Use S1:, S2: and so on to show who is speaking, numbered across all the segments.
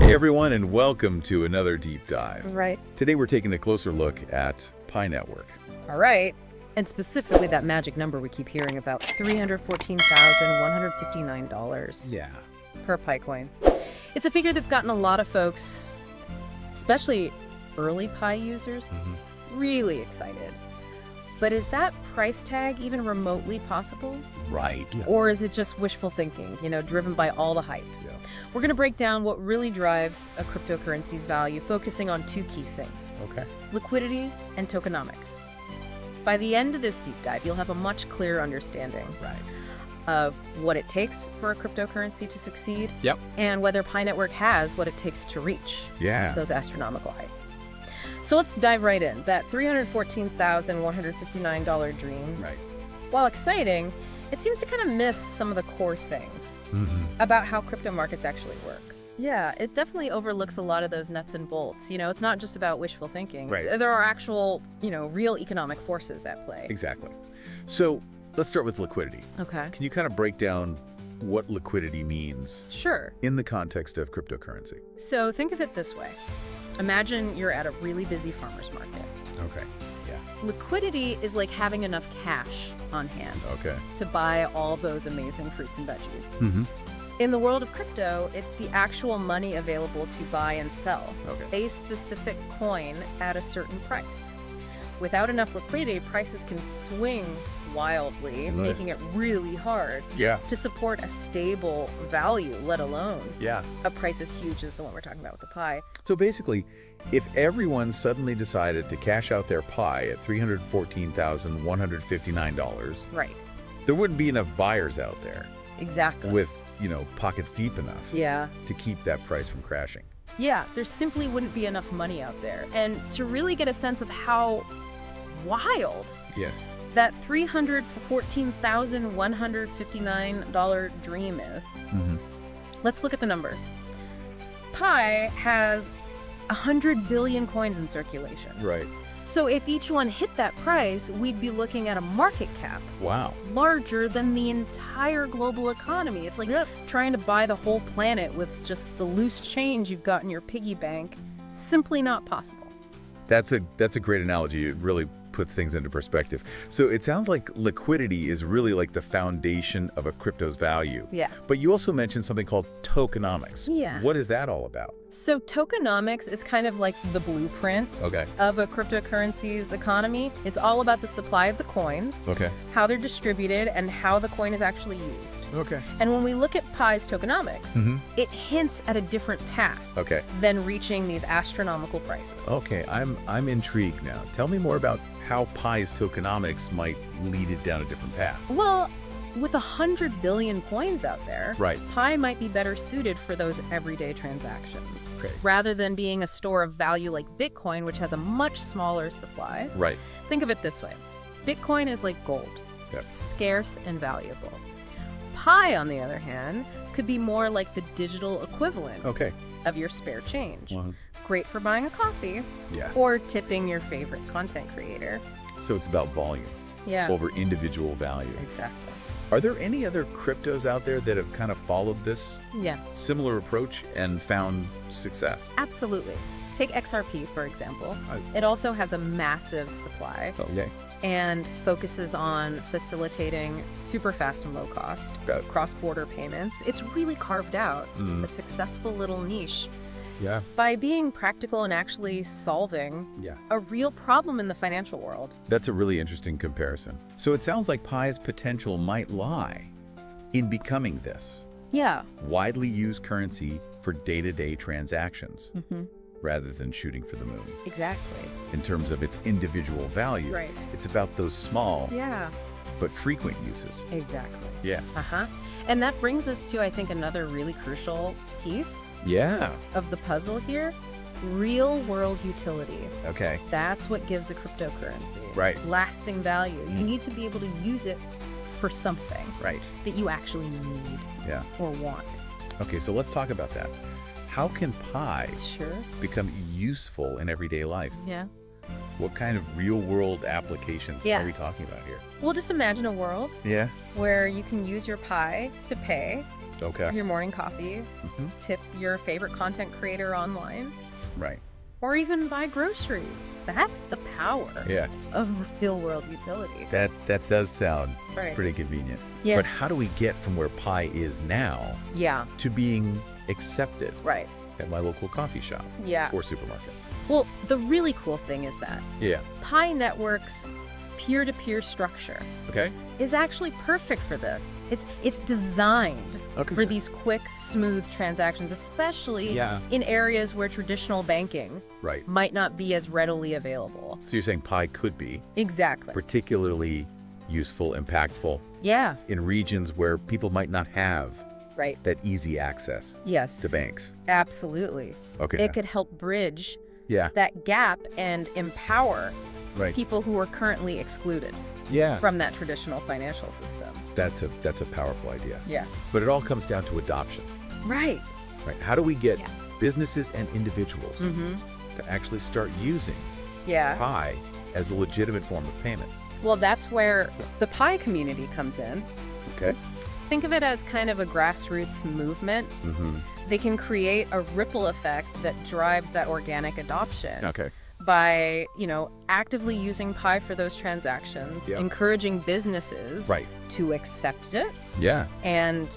S1: Hey everyone, and welcome to another deep dive.
S2: Right.
S1: Today we're taking a closer look at PiNetwork.
S2: All right. And specifically that magic number we keep hearing about, $314,159
S1: Yeah.
S2: per Pi coin. It's a figure that's gotten a lot of folks, especially early Pi users, really excited. But is that price tag even remotely possible?
S1: Right.
S2: Or is it just wishful thinking, driven by all the hype?
S1: Yeah.
S2: We're going to break down what really drives a cryptocurrency's value, focusing on two key things:
S1: Okay.
S2: liquidity and tokenomics. By the end of this deep dive, you'll have a much clearer understanding of what it takes for a cryptocurrency to succeed, and whether PiNetwork has what it takes to reach those astronomical heights. So let's dive right in. That $314,159 dream, while exciting, it seems to kind of miss some of the core things about how crypto markets actually work. Yeah, it definitely overlooks a lot of those nuts and bolts. It's not just about wishful thinking. There are actual, real economic forces at play.
S1: Exactly. So let's start with liquidity.
S2: Okay.
S1: Can you kind of break down what liquidity means?
S2: Sure.
S1: In the context of cryptocurrency.
S2: So think of it this way. Imagine you're at a really busy farmer's market.
S1: Okay. Yeah.
S2: Liquidity is like having enough cash on hand to buy all those amazing fruits and veggies. In the world of crypto, it's the actual money available to buy and sell a specific coin at a certain price. Without enough liquidity, prices can swing wildly, making it really hard to support a stable value, let alone a price as huge as the one we're talking about with the Pi.
S1: So basically, if everyone suddenly decided to cash out their Pi at $314,159, there wouldn't be enough buyers out there.
S2: Exactly.
S1: With, pockets deep enough to keep that price from crashing.
S2: Yeah, there simply wouldn't be enough money out there. And to really get a sense of how wild that $314,159 dream is, let's look at the numbers. Pi has 100 billion coins in circulation. So if each one hit that price, we'd be looking at a market cap larger than the entire global economy. It's like trying to buy the whole planet with just the loose change you've got in your piggy bank. Simply not possible.
S1: That's a great analogy. It really puts things into perspective. So it sounds like liquidity is really like the foundation of a crypto's value.
S2: Yeah.
S1: But you also mentioned something called tokenomics.
S2: Yeah.
S1: What is that all about?
S2: So tokenomics is kind of like the blueprint of a cryptocurrency's economy. It's all about the supply of the coins, how they're distributed, and how the coin is actually used. And when we look at Pi's tokenomics, it hints at a different path than reaching these astronomical prices.
S1: I'm intrigued now. Tell me more about how Pi's tokenomics might lead it down a different path.
S2: Well, with 100 billion coins out there, Pi might be better suited for those everyday transactions. Rather than being a store of value like Bitcoin, which has a much smaller supply. Think of it this way. Bitcoin is like gold, scarce and valuable. Pi, on the other hand, could be more like the digital equivalent of your spare change. Great for buying a coffee or tipping your favorite content creator.
S1: So it's about volume over individual value.
S2: Exactly.
S1: Are there any other cryptos out there that have kind of followed this similar approach and found success?
S2: Absolutely. Take XRP, for example. It also has a massive supply and focuses on facilitating super fast and low cost cross-border payments. It's really carved out a successful little niche by being practical and actually solving a real problem in the financial world.
S1: That's a really interesting comparison. So it sounds like Pi's potential might lie in becoming this widely used currency for day-to-day transactions rather than shooting for the moon.
S2: Exactly.
S1: In terms of its individual value, it's about those small but frequent uses.
S2: Exactly.
S1: Yeah.
S2: And that brings us to, I think, another really crucial piece of the puzzle here: real world utility. That's what gives a cryptocurrency lasting value. You need to be able to use it for something that you actually need or want.
S1: So let's talk about that. How can Pi become useful in everyday life? What kind of real-world applications are we talking about here?
S2: Well, just imagine a world where you can use your Pi to pay
S1: Okay.
S2: your morning coffee, tip your favorite content creator online.
S1: Right.
S2: Or even buy groceries. That's the power of real-world utility.
S1: That does sound pretty convenient.
S2: Yeah.
S1: But how do we get from where Pi is now to being accepted at my local coffee shop or supermarket?
S2: Well, the really cool thing is that PiNetwork's peer-to-peer structure is actually perfect for this. It's designed for these quick, smooth transactions, especially in areas where traditional banking might not be as readily available.
S1: So you're saying Pi could be particularly useful, impactful in regions where people might not have that easy access to banks.
S2: Absolutely.
S1: Okay.
S2: It could help bridge that gap and empower people who are currently excluded from that traditional financial system.
S1: That's a powerful idea.
S2: Yeah.
S1: But it all comes down to adoption.
S2: Right.
S1: How do we get businesses and individuals to actually start using Pi as a legitimate form of payment?
S2: Well, that's where the Pi community comes in.
S1: Okay.
S2: Think of it as kind of a grassroots movement. They can create a ripple effect that drives that organic adoption. By, actively using Pi for those transactions, encouraging businesses to accept it. And,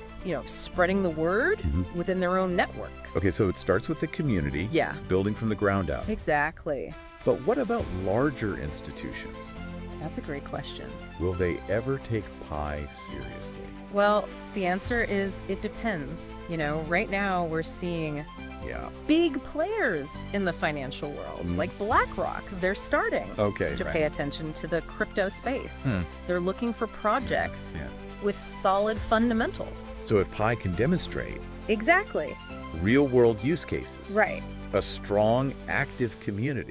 S2: spreading the word within their own networks.
S1: Okay, so it starts with the community, building from the ground up.
S2: Exactly.
S1: But what about larger institutions?
S2: That's a great question.
S1: Will they ever take Pi seriously?
S2: Well, the answer is it depends. Right now we're seeing big players in the financial world, like BlackRock. They're starting to pay attention to the crypto space. They're looking for projects with solid fundamentals.
S1: So if Pi can demonstrate
S2: exactly
S1: real-world use cases,
S2: right,
S1: a strong, active community,